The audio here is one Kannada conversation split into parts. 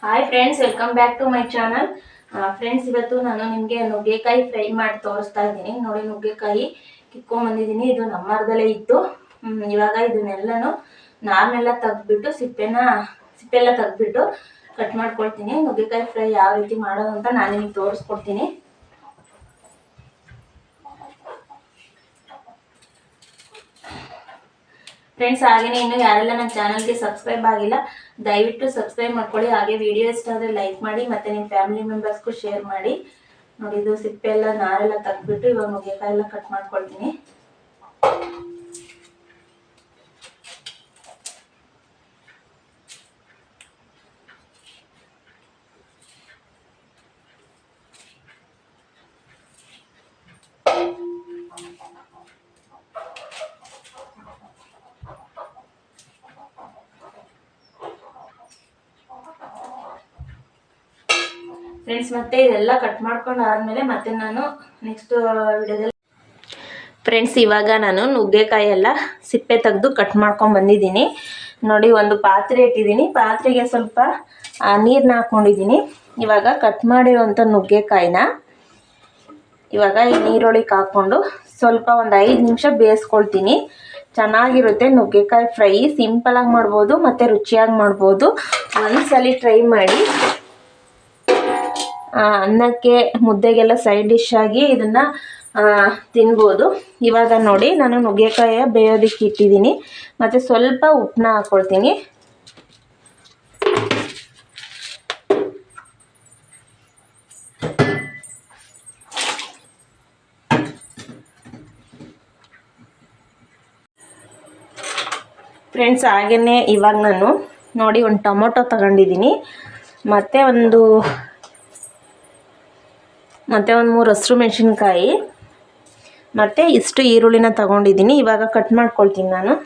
Hi friends, welcome back to my channel. Friends, ಇವತ್ತು ನಾನು ನಿಮಗೆ ನುಗ್ಗೆಕಾಯಿ ಫ್ರೈ ಮಾಡಿ ತೋರಿಸ್ತಾ ಇದ್ದೀನಿ. ನೋಡಿ, ನುಗ್ಗೆಕಾಯಿ ಕಿತ್ಕೊಂಡ್ಬಂದಿದ್ದೀನಿ. ಇದು ನಮ್ಮ ಮರದಲ್ಲೇ ಇತ್ತು. ಇವಾಗ ಇದನ್ನೆಲ್ಲನೂ ನಾರನ್ನೆಲ್ಲ ತೆಗ್ದುಬಿಟ್ಟು ಸಿಪ್ಪೆಲ್ಲ ತೆಗ್ದುಬಿಟ್ಟು ಕಟ್ ಮಾಡ್ಕೊಳ್ತೀನಿ. ನುಗ್ಗೆಕಾಯಿ ಫ್ರೈ ಯಾವ ರೀತಿ ಮಾಡೋದು ಅಂತ ನಾನು ನಿಮಗೆ ತೋರಿಸ್ಕೊಡ್ತೀನಿ. ಫ್ರೆಂಡ್ಸ್, ಹಾಗೆಯೇ ಇನ್ನು ಯಾರೆಲ್ಲ ನನ್ನ ಚಾನಲ್ಗೆ ಸಬ್ಸ್ಕ್ರೈಬ್ ಆಗಿಲ್ಲ ದಯವಿಟ್ಟು ಸಬ್ಸ್ಕ್ರೈಬ್ ಮಾಡ್ಕೊಳ್ಳಿ. ಹಾಗೆ ವಿಡಿಯೋ ಇಷ್ಟ ಆದರೆ ಲೈಕ್ ಮಾಡಿ ಮತ್ತು ನಿಮ್ಮ ಫ್ಯಾಮಿಲಿ ಮೆಂಬರ್ಸ್ಗೂ ಶೇರ್ ಮಾಡಿ. ನೋಡಿ, ಇದು ಸಿಪ್ಪೆ ಎಲ್ಲ ನಾರೆಲ್ಲ ತೆಗ್ದುಬಿಟ್ಟು ಇವಾಗ ನುಗ್ಗೆಕಾಯಿ ಎಲ್ಲ ಕಟ್ ಮಾಡ್ಕೊಳ್ತೀನಿ. ಫ್ರೆಂಡ್ಸ್, ಮತ್ತೆ ಇದೆಲ್ಲ ಕಟ್ ಮಾಡ್ಕೊಂಡು ಆದಮೇಲೆ ಮತ್ತೆ ನಾನು ನೆಕ್ಸ್ಟ್ ವಿಡಿಯೋದಲ್ಲಿ ಫ್ರೆಂಡ್ಸ್, ಇವಾಗ ನಾನು ನುಗ್ಗೆಕಾಯಿ ಎಲ್ಲ ಸಿಪ್ಪೆ ತೆಗೆದು ಕಟ್ ಮಾಡ್ಕೊಂಡು ಬಂದಿದ್ದೀನಿ. ನೋಡಿ, ಒಂದು ಪಾತ್ರೆ ಇಟ್ಟಿದ್ದೀನಿ. ಪಾತ್ರೆಗೆ ಸ್ವಲ್ಪ ನೀರನ್ನ ಹಾಕ್ಕೊಂಡಿದ್ದೀನಿ. ಇವಾಗ ಕಟ್ ಮಾಡಿರೋಂಥ ನುಗ್ಗೆಕಾಯಿನ ಇವಾಗ ಈ ನೀರೊಳಗೆ ಹಾಕ್ಕೊಂಡು ಸ್ವಲ್ಪ ಒಂದು 5 ನಿಮಿಷ ಬೇಯಿಸ್ಕೊಳ್ತೀನಿ. ಚೆನ್ನಾಗಿರುತ್ತೆ ನುಗ್ಗೆಕಾಯಿ ಫ್ರೈ. ಸಿಂಪಲಾಗಿ ಮಾಡ್ಬೋದು ಮತ್ತು ರುಚಿಯಾಗಿ ಮಾಡ್ಬೋದು. ಒಂದ್ಸಲಿ ಟ್ರೈ ಮಾಡಿ. ಅನ್ನಕ್ಕೆ ಮುದ್ದೆಗೆಲ್ಲ ಸೈಡ್ ಡಿಶ್ ಆಗಿ ಇದನ್ನು ತಿನ್ಬೋದು. ಇವಾಗ ನೋಡಿ, ನಾನು ನುಗ್ಗೆಕಾಯಿಯ ಬೇಯೋದಕ್ಕೆ ಇಟ್ಟಿದ್ದೀನಿ. ಮತ್ತು ಸ್ವಲ್ಪ ಉಪ್ಪನ್ನ ಹಾಕ್ಕೊಳ್ತೀನಿ. ಫ್ರೆಂಡ್ಸ್, ಹಾಗೆಯೇ ಇವಾಗ ನಾನು ನೋಡಿ ಒಂದು ಟೊಮೊಟೊ ತಗೊಂಡಿದ್ದೀನಿ. ಮತ್ತು ಒಂದು 3 ಹಸಿರು ಮೆಣಸಿನ್ಕಾಯಿ ಮತ್ತು ಇಷ್ಟು ಈರುಳ್ಳಿನ ತಗೊಂಡಿದ್ದೀನಿ. ಇವಾಗ ಕಟ್ ಮಾಡ್ಕೊಳ್ತೀನಿ ನಾನು.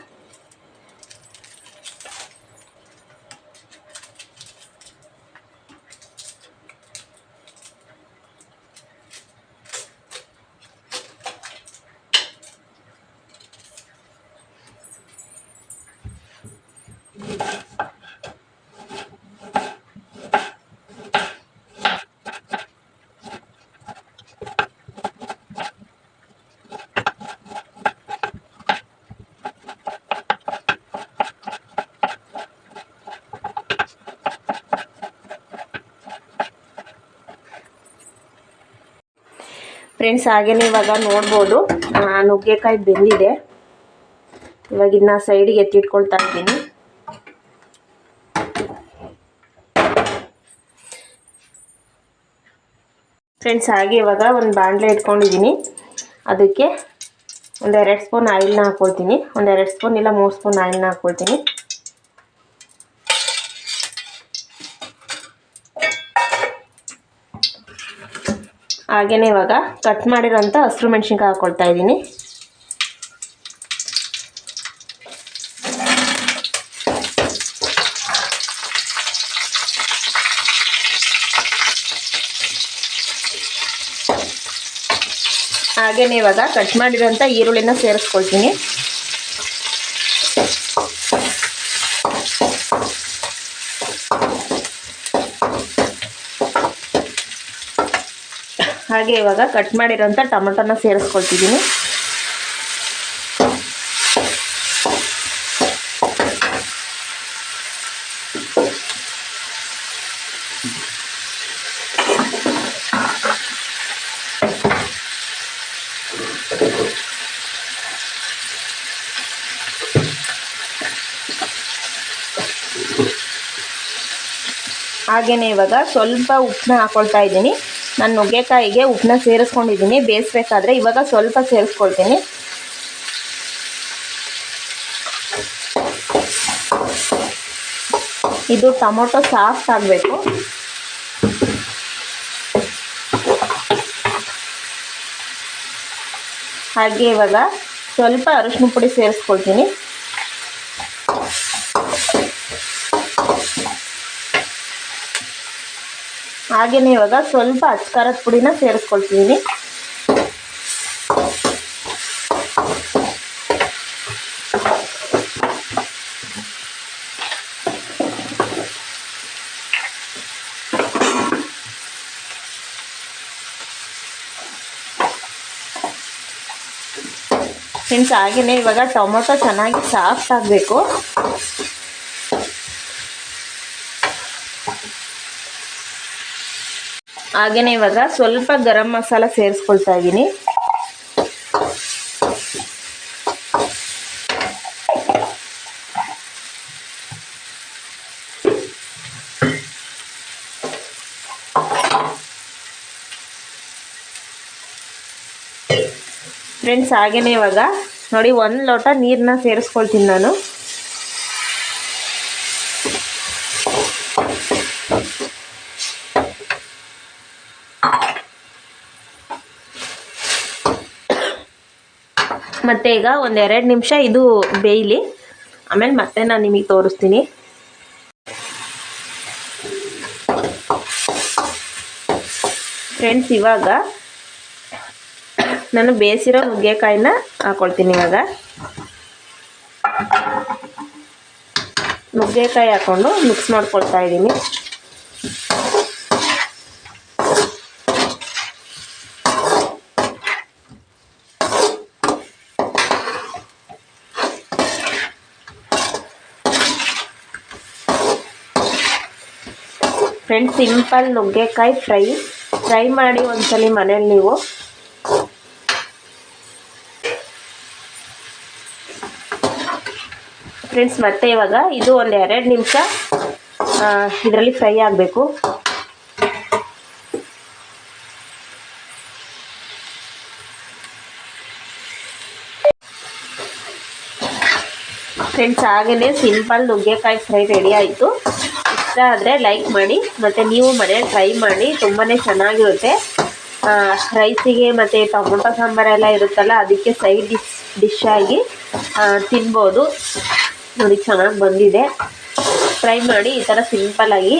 ಫ್ರೆಂಡ್ಸ್, ಹಾಗೆಯೇ ಇವಾಗ ನೋಡ್ಬೋದು ನುಗ್ಗೆಕಾಯಿ ಬೆಂದಿದೆ. ಇವಾಗ ಇದನ್ನ ಸೈಡಿಗೆ ಎತ್ತಿಟ್ಕೊಳ್ತಾ ಇದ್ದೀನಿ. ಫ್ರೆಂಡ್ಸ್, ಹಾಗೆ ಇವಾಗ ಒಂದು ಬಾಣಲೆ ಇಟ್ಕೊಂಡಿದ್ದೀನಿ. ಅದಕ್ಕೆ 1-2 ಸ್ಪೂನ್ ಆಯಿಲ್ನ ಹಾಕ್ಕೊಳ್ತೀನಿ. 1-2 ಸ್ಪೂನ್ ಇಲ್ಲ 3 ಸ್ಪೂನ್ ಆಯಿಲ್ನ ಹಾಕ್ಕೊಳ್ತೀನಿ. ಹಾಗೆಯೇ ಇವಾಗ ಕಟ್ ಮಾಡಿರೋಂಥ ಹಸಿರು ಮೆಣಸಿನ್ಕಾಯಿ ಹಾಕ್ಕೊಳ್ತಾ ಇದ್ದೀನಿ. ಹಾಗೆಯೇ ಇವಾಗ ಕಟ್ ಮಾಡಿರೋಂಥ ಈರುಳ್ಳಿನ ಸೇರಿಸ್ಕೊಳ್ತೀನಿ. ಹಾಗೆ ಇವಾಗ ಕಟ್ ಮಾಡಿರೋಂಥ ಟೊಮೊಟೊನ ಸೇರಿಸ್ಕೊಳ್ತಿದ್ದೀನಿ. ಹಾಗೆಯೇ ಇವಾಗ ಸ್ವಲ್ಪ ಉಪ್ಪನ್ನ ಹಾಕ್ಕೊಳ್ತಾ ಇದ್ದೀನಿ. ನಾನು ನುಗ್ಗೆಕಾಯಿಗೆ ಉಪ್ಪನ್ನ ಸೇರಿಸ್ಕೊಂಡಿದ್ದೀನಿ ಬೇಯಿಸ್ಬೇಕಾದ್ರೆ. ಇವಾಗ ಸ್ವಲ್ಪ ಸೇರಿಸ್ಕೊಳ್ತೀನಿ. ಇದು ಟೊಮೊಟೊ ಸಾಫ್ಟ್ ಆಗಬೇಕು. ಹಾಗೆ ಇವಾಗ ಸ್ವಲ್ಪ ಅರಿಶಿನ ಪುಡಿ ಸೇರಿಸ್ಕೊಳ್ತೀನಿ. ಹಾಗೆಯೇ ಇವಾಗ ಸ್ವಲ್ಪ ಅಚ್ಕಾರದ ಪುಡಿನ ಸೇರಿಸ್ಕೊಳ್ತಿದ್ದೀನಿ. ಫ್ರೆಂಡ್ಸ್ ಹಾಗೆಯೇ ಇವಾಗ ಟೊಮೊಟೊ ಚೆನ್ನಾಗಿ ಸಾಫ್ಟ್ ಆಗಬೇಕು. ಹಾಗೆಯೇ ಇವಾಗ ಸ್ವಲ್ಪ ಗರಂ ಮಸಾಲ ಸೇರಿಸ್ಕೊಳ್ತಾ ಇದ್ದೀನಿ. ಫ್ರೆಂಡ್ಸ್ ಹಾಗೆಯೇ ಇವಾಗ ನೋಡಿ 1 ಲೋಟ ನೀರನ್ನ ಸೇರಿಸ್ಕೊಳ್ತೀನಿ ನಾನು. ಮತ್ತು ಈಗ 1-2 ನಿಮಿಷ ಇದು ಬೇಯಲಿ, ಆಮೇಲೆ ಮತ್ತೆ ನಾನು ನಿಮಗೆ ತೋರಿಸ್ತೀನಿ. ಫ್ರೆಂಡ್ಸ್ ಇವಾಗ ನಾನು ಬೇಯಿಸಿರೋ ನುಗ್ಗೆಕಾಯಿನ ಹಾಕ್ಕೊಳ್ತೀನಿ. ಇವಾಗ ನುಗ್ಗೆಕಾಯಿ ಹಾಕ್ಕೊಂಡು ಮಿಕ್ಸ್ ಮಾಡ್ಕೊಳ್ತಾ ಇದ್ದೀನಿ. ಫ್ರೆಂಡ್ಸ್ ಸಿಂಪಲ್ ನುಗ್ಗೆಕಾಯಿ ಫ್ರೈ ಮಾಡಿ ಒಂದ್ಸಲಿ ಮನೇಲಿ ನೀವು. ಫ್ರೆಂಡ್ಸ್ ಮತ್ತೆ ಇವಾಗ ಇದು 1-2 ನಿಮಿಷ ಇದರಲ್ಲಿ ಫ್ರೈ ಆಗಬೇಕು. ಫ್ರೆಂಡ್ಸ್ ಹಾಗೆಯೇ ಸಿಂಪಲ್ ನುಗ್ಗೆಕಾಯಿ ಫ್ರೈ ರೆಡಿ ಆಯಿತು. ಇಷ್ಟ ಆದರೆ ಲೈಕ್ ಮಾಡಿ, ಮತ್ತು ನೀವು ಮನೇಲಿ ಟ್ರೈ ಮಾಡಿ, ತುಂಬಾ ಚೆನ್ನಾಗಿರುತ್ತೆ. ರೈಸಿಗೆ ಮತ್ತು ಟೊಮೊಟೊ ಸಾಂಬಾರೆಲ್ಲ ಇರುತ್ತಲ್ಲ, ಅದಕ್ಕೆ ಸೈಡ್ ಡಿಶ್ ಆಗಿ ತಿನ್ಬೋದು. ನೋಡಿ ಚೆನ್ನಾಗಿ ಬಂದಿದೆ. ಟ್ರೈ ಮಾಡಿ ಈ ಥರ ಸಿಂಪಲ್ಲಾಗಿ.